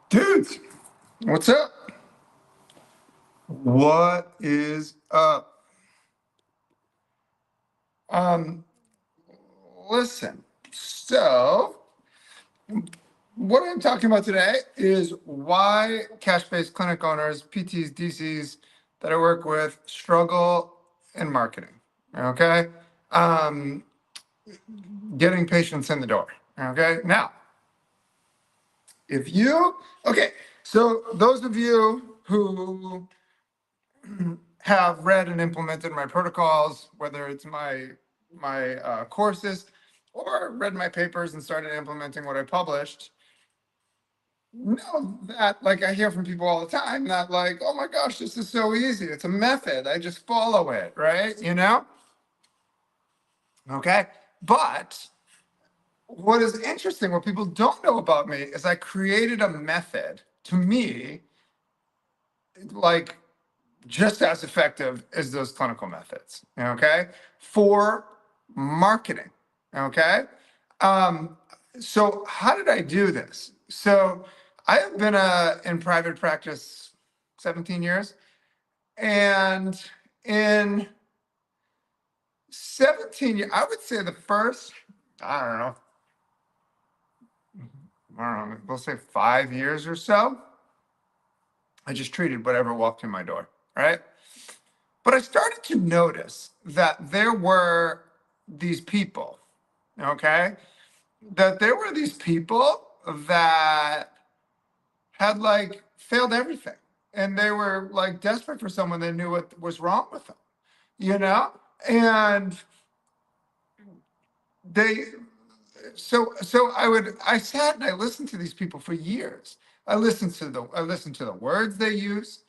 Dudes, what's up? What is up? Um, Listen. So, what I'm talking about today is why cash-based clinic owners, PTs, DCs that I work with struggle in marketing. Okay? Um, Getting patients in the door. Okay? Now, if you, okay, so those of you who have read and implemented my protocols, whether it's my courses or read my papers and started implementing what I published, know that like I hear from people all the time that like, oh my gosh, this is so easy. It's a method. I just follow it, right? Okay. But what is interesting, what people don't know about me is I created a method to me, like just as effective as those clinical methods, okay, for marketing, okay? Um, so how did I do this? So I have been in private practice 17 years, and in 17 years, I would say the first, I don't know, we'll say 5 years or so, I just treated whatever walked in my door, right? But I started to notice that there were these people, okay? That there were these people that had like failed everything. And they were like desperate for someone that knew what was wrong with them, you know? And they, I sat and I listened to these people for years. I listened to the words they use.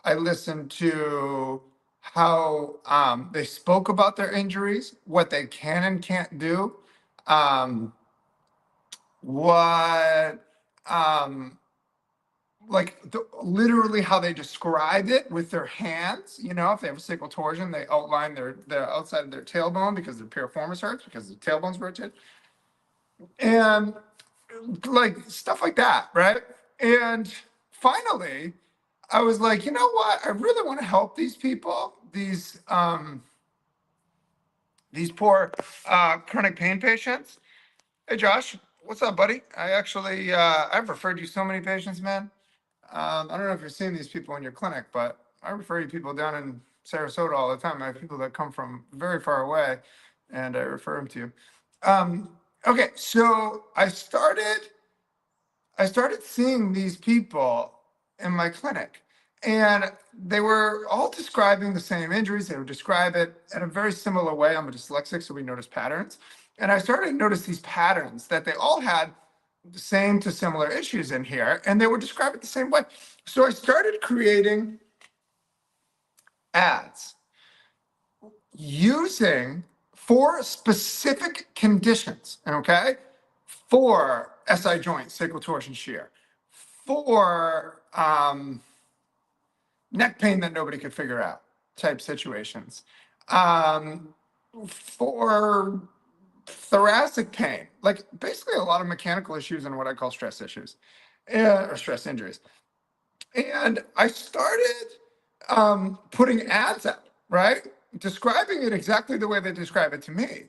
I listened to how they spoke about their injuries, what they can and can't do, um, what literally how they describe it with their hands. If they have a sacral torsion, they outline their outside of their tailbone because their piriformis hurts because the tailbone's rotated, and like stuff like that, right? And finally, I was like, you know what? I really want to help these people, these poor chronic pain patients. Hey, Josh, what's up, buddy? I've referred you so many patients, man. I don't know if you're seeing these people in your clinic, but I refer you people down in Sarasota all the time. I have people that come from very far away, and I refer them to you. Okay, so I started seeing these people in my clinic, and they were all describing the same injuries. They would describe it in a very similar way. I'm a dyslexic, so we notice patterns. And I started to notice these patterns that they all had the same to similar issues in here, and they would describe it the same way. So I started creating ads using for specific conditions, okay? For SI joint, sacral torsion shear, for neck pain that nobody could figure out type situations, um, for thoracic pain, like basically a lot of mechanical issues and what I call stress issues, or stress injuries. And I started putting ads out, right? Describing it exactly the way they describe it to me.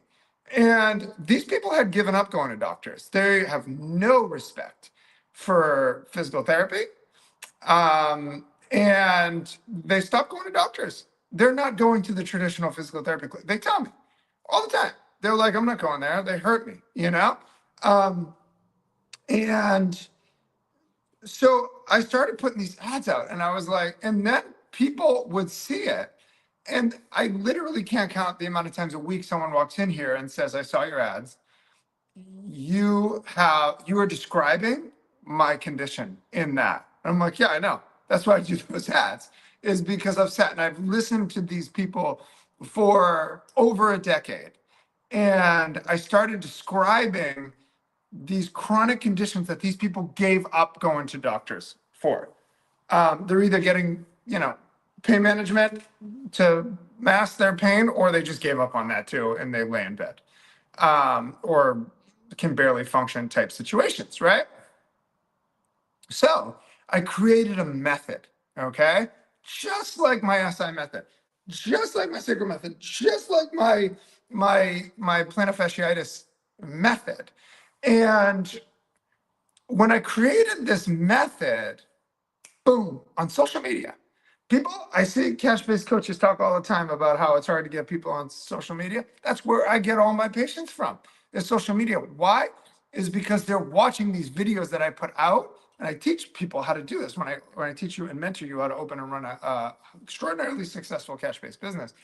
And these people had given up going to doctors. They have no respect for physical therapy. And they stopped going to doctors. They're not going to the traditional physical therapy clinic. They tell me all the time. They're like, I'm not going there. They hurt me, you know? And so I started putting these ads out, and I was like, and then people would see it. And I literally can't count the amount of times a week someone walks in here and says, I saw your ads. You are describing my condition in that. And I'm like, yeah, I know. That's why I do those ads, is because I've sat and I've listened to these people for over a decade. And I started describing these chronic conditions that these people gave up going to doctors for. They're either getting, pain management to mask their pain, or they just gave up on that too and they lay in bed, or can barely function type situations, right? So I created a method, okay? Just like my SI method, just like my sacral method, just like my plantar fasciitis method. And when I created this method, boom, on social media. People, I see cash-based coaches talk all the time about how it's hard to get people on social media. That's where I get all my patients from, is social media. Why? Is because they're watching these videos that I put out, and I teach people how to do this. When I teach you and mentor you how to open and run a extraordinarily successful cash-based business.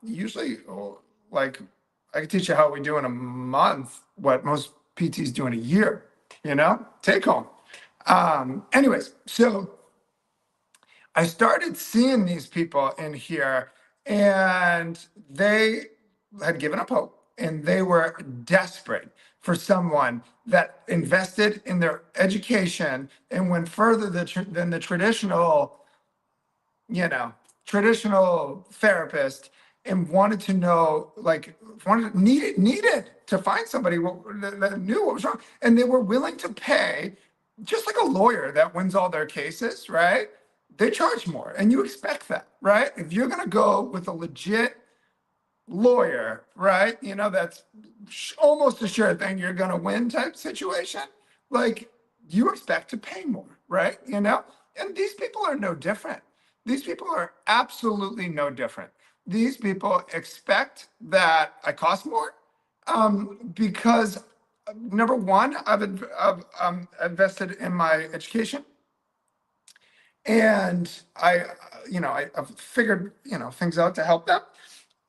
Usually, like, I can teach you how we do in a month what most PTs do in a year, take home. Anyways, so I started seeing these people in here, and they had given up hope, and they were desperate for someone that invested in their education and went further than the you know, traditional therapist, and wanted to know, needed to find somebody that knew what was wrong. And they were willing to pay, just like a lawyer that wins all their cases, right? They charge more, and you expect that, right? If you're going to go with a legit lawyer, right? That's almost a sure thing you're going to win type situation. Like, you expect to pay more, right? And these people are no different. These people are absolutely no different. These people expect that I cost more, because number one, I've invested in my education, and I've figured things out to help them.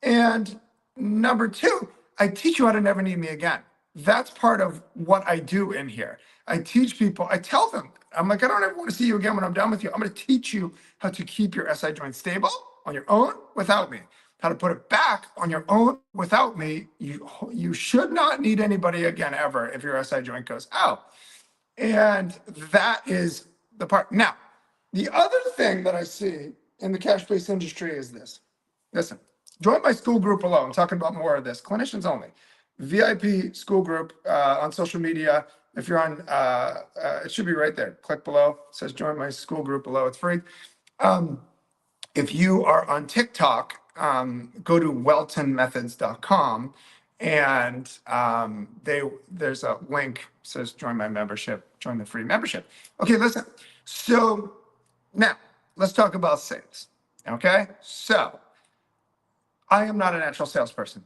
And number two, I teach you how to never need me again. That's part of what I do in here. I teach people, I tell them, I'm like, I don't ever want to see you again when I'm done with you. I'm going to teach you how to keep your SI joint stable on your own without me, how to put it back on your own without me. You should not need anybody again ever if your SI joint goes out. And that is the part. Now, the other thing that I see in the cash-based industry is this. Listen, join my school group below. I'm talking about more of this. Clinicians only. VIP school group on social media. If you're on, it should be right there. Click below. It says join my school group below. It's free. If you are on TikTok, go to weltonmethods.com, and there's a link, says join my membership, join the free membership. Okay, listen. So now let's talk about sales. Okay, so I am not a natural salesperson.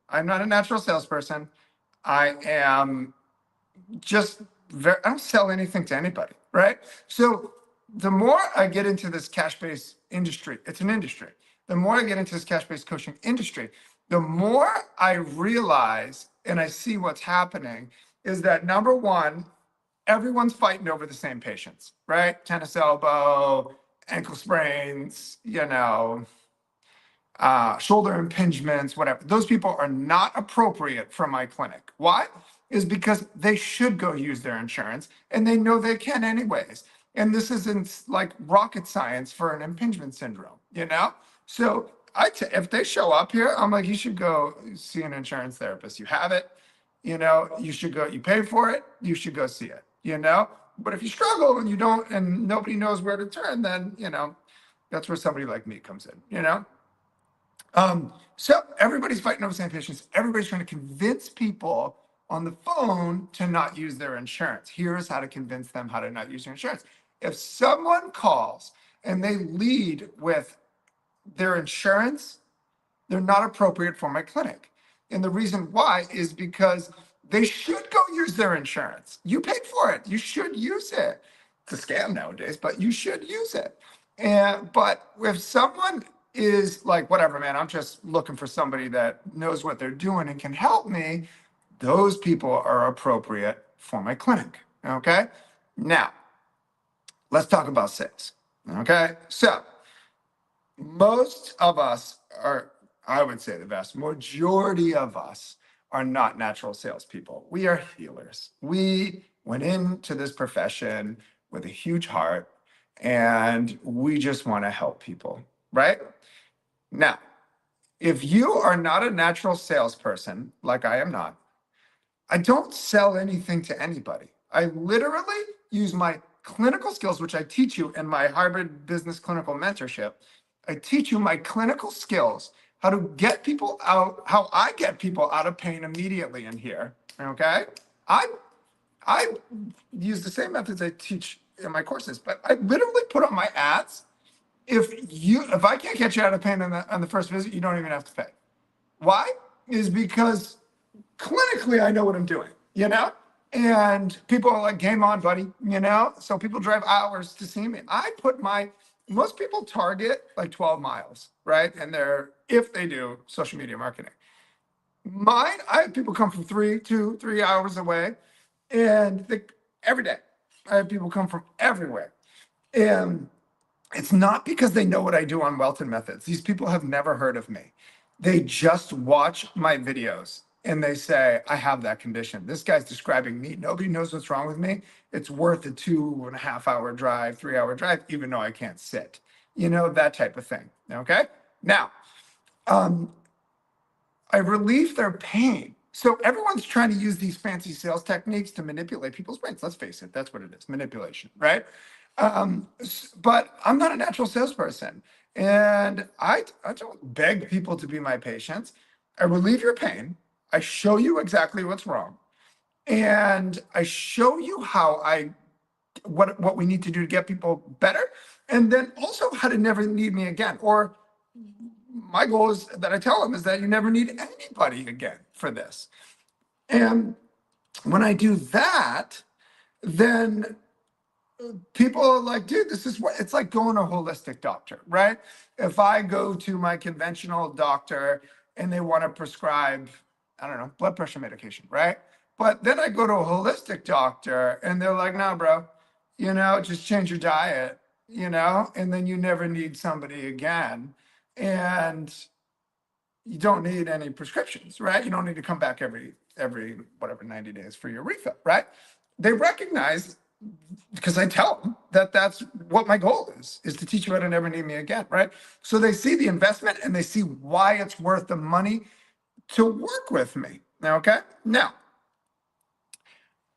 I'm not a natural salesperson. I am just I don't sell anything to anybody, right? So the more I get into this cash-based industry, it's an industry. The more I get into this cash-based coaching industry, the more I realize and I see what's happening is that, number one, everyone's fighting over the same patients, right? Tennis elbow, ankle sprains, shoulder impingements, whatever. Those people are not appropriate for my clinic. Why? Is because they should go use their insurance, and they know they can anyways. And this isn't like rocket science for an impingement syndrome, So if they show up here, I'm like, you should go see an insurance therapist. You have it, you should go, you pay for it, you should go see it, But if you struggle and you don't, and nobody knows where to turn, then, that's where somebody like me comes in, So everybody's fighting over the same patients. Everybody's trying to convince people on the phone to not use their insurance. Here's how to convince them how to not use their insurance. If someone calls and they lead with their insurance, they're not appropriate for my clinic. And the reason why is because they should go use their insurance. You paid for it. You should use it. It's a scam nowadays, but you should use it. But if someone is like, whatever, man, I'm just looking for somebody that knows what they're doing and can help me, those people are appropriate for my clinic. Okay. Now, let's talk about sales. Okay. So, most of us are, I would say the vast majority of us are not natural salespeople. We are healers. We went into this profession with a huge heart, and we just want to help people, right? Now, if you are not a natural salesperson, like I am not, I don't sell anything to anybody. I literally use my clinical skills, which I teach you in my hybrid business clinical mentorship. I teach you my clinical skills, how to get people out, how I get people out of pain immediately in here. Okay. I I use the same methods I teach in my courses, but I literally put on my ads. If I can't get you out of pain on the first visit, you don't even have to pay. Why? Is because clinically I know what I'm doing, And people are like, game on, buddy. So people drive hours to see me. Most people target like 12 miles, right? And if they do social media marketing. I have people come from 3 hours away, and every day I have people come from everywhere. And it's not because they know what I do on Welton Methods. These people have never heard of me. They just watch my videos and they say, I have that condition. This guy's describing me. Nobody knows what's wrong with me. It's worth a 2.5 hour drive, 3 hour drive, even though I can't sit, that type of thing. Okay. Now, I relieve their pain. So everyone's trying to use these fancy sales techniques to manipulate people's brains. Let's face it, that's what it is, manipulation, right? But I'm not a natural salesperson. And I don't beg people to be my patients. I relieve your pain. I show you exactly what's wrong. And I show you what we need to do to get people better. And then also how to never need me again. Or my goal is that I tell them is that you never need anybody again for this. And when I do that, then people are like, dude, this is what it's like going to a holistic doctor, right? If I go to my conventional doctor and they want to prescribe, I don't know, blood pressure medication, right? But then I go to a holistic doctor and they're like, no, bro, just change your diet, and then you never need somebody again. And you don't need any prescriptions, right? You don't need to come back every whatever 90 days for your refill, right? They recognize, because I tell them that that's what my goal is to teach you how to never need me again, right? So they see the investment and they see why it's worth the money to work with me. Okay. Now,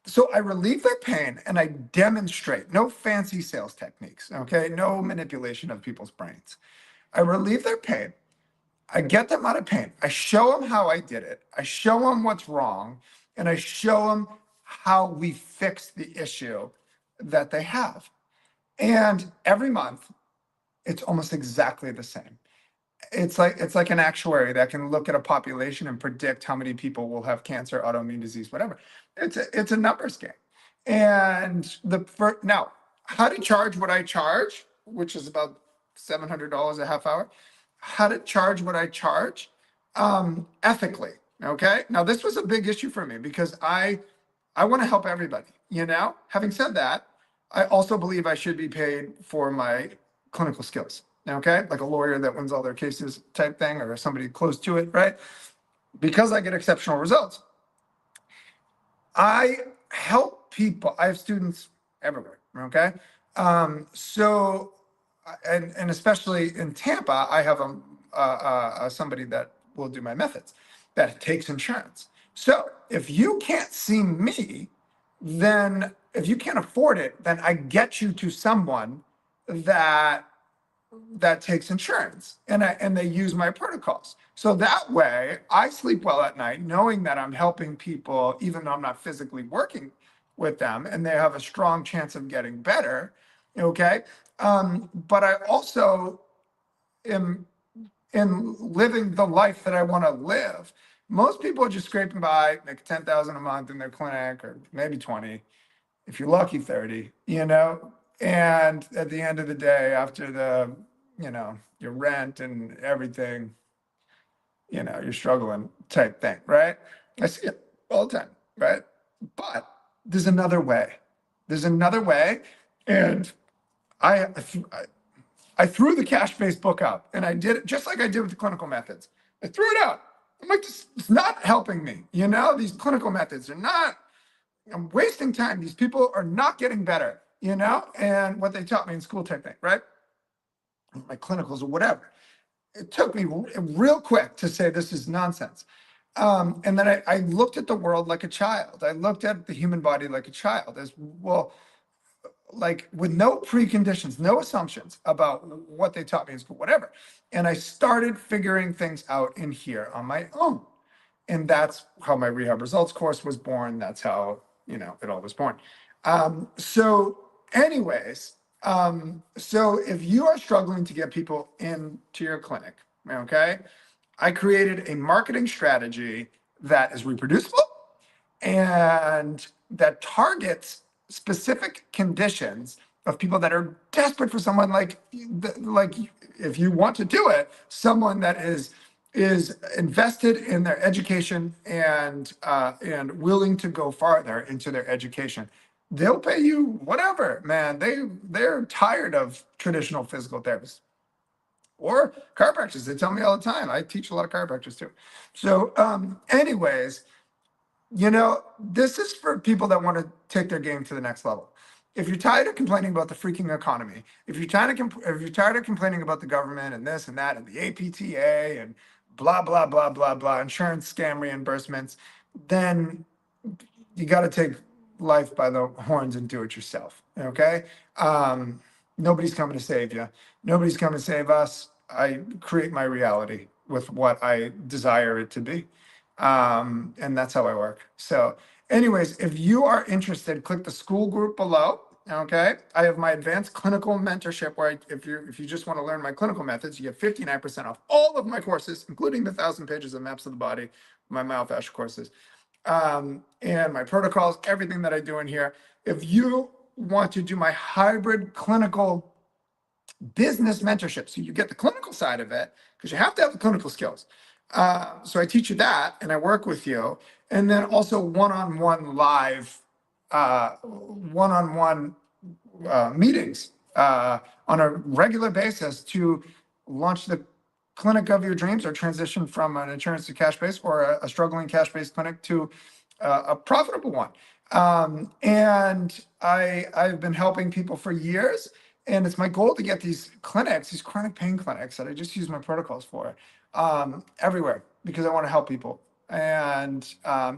so I relieve their pain and I demonstrate, no fancy sales techniques, okay? No manipulation of people's brains. I relieve their pain. I get them out of pain. I show them how I did it. I show them what's wrong, and I show them how we fix the issue that they have. And every month, it's almost exactly the same. It's like an actuary that can look at a population and predict how many people will have cancer, autoimmune disease, whatever. It's a numbers game. And now, how to charge what I charge, which is about $700 a half hour. How to charge what I charge ethically. Okay. Now, this was a big issue for me because I want to help everybody. Having said that, I also believe I should be paid for my clinical skills. Okay. Like a lawyer that wins all their cases type thing, or somebody close to it. Right. Because I get exceptional results. I help people. I have students everywhere. Okay. And especially in Tampa, I have somebody that will do my methods that takes insurance. So if you can't see me, then if you can't afford it, then I get you to someone that takes insurance, and they use my protocols. So that way I sleep well at night, knowing that I'm helping people, even though I'm not physically working with them, and they have a strong chance of getting better. Okay. But I also am in living the life that I want to live. Most people are just scraping by, make 10,000 a month in their clinic, or maybe 20, if you're lucky, 30, and at the end of the day, after your rent and everything, you're struggling type thing, right? I see it all the time, right? But there's another way. And I threw the cash-based book out, and I did it just like I did with the clinical methods. I threw it out. I'm like, it's not helping me. These clinical methods are not, I'm wasting time. These people are not getting better, and what they taught me in school type thing, right? My clinicals or whatever. It took me real quick to say this is nonsense. And then I looked at the world like a child. I looked at the human body like a child as well. like with no preconditions, no assumptions about what they taught me in school, whatever. And I started figuring things out in here on my own. And that's how my rehab results course was born. That's how, it all was born. So, anyways, so if you are struggling to get people into your clinic, okay, I created a marketing strategy that is reproducible and that targets specific conditions of people that are desperate for someone like if you want to do it, someone that is invested in their education and willing to go farther into their education. They'll pay you whatever, man. They're tired of traditional physical therapists or chiropractors. They tell me all the time. I teach a lot of chiropractors too. So, anyways, this is for people that want to take their game to the next level. If you're tired of complaining about the freaking economy, if you're tired of complaining about the government and this and that and the APTA and blah blah blah blah blah insurance scam reimbursements, then you got to take life by the horns and do it yourself. Okay. Nobody's coming to save you. Nobody's coming to save us. I create my reality with what I desire it to be. And that's how I work. So, anyways, if you are interested, click the school group below. Okay. I have my advanced clinical mentorship where if you just want to learn my clinical methods, you get 59% off all of my courses, including the 1,000 pages of maps of the body, my myofascial courses, and my protocols, everything that I do in here. If you want to do my hybrid clinical business mentorship, so you get the clinical side of it, because you have to have the clinical skills. So I teach you that and I work with you. And then also one-on-one live, one-on-one meetings on a regular basis to launch the clinic of your dreams or transition from an insurance to cash base or a struggling cash based clinic to a profitable one. And I've been helping people for years. And it's my goal to get these clinics, these chronic pain clinics that I just use my protocols for, everywhere because I want to help people. And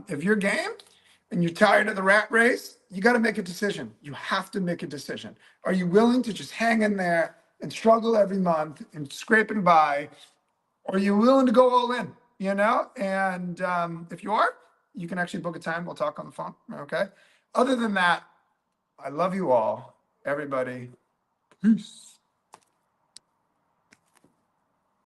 if you're game and you're tired of the rat race, you got to make a decision. You have to make a decision. Are you willing to just hang in there and struggle every month and scraping by? Or are you willing to go all in, And if you are, you can actually book a time. We'll talk on the phone. Okay. Other than that, I love you all, everybody. Peace.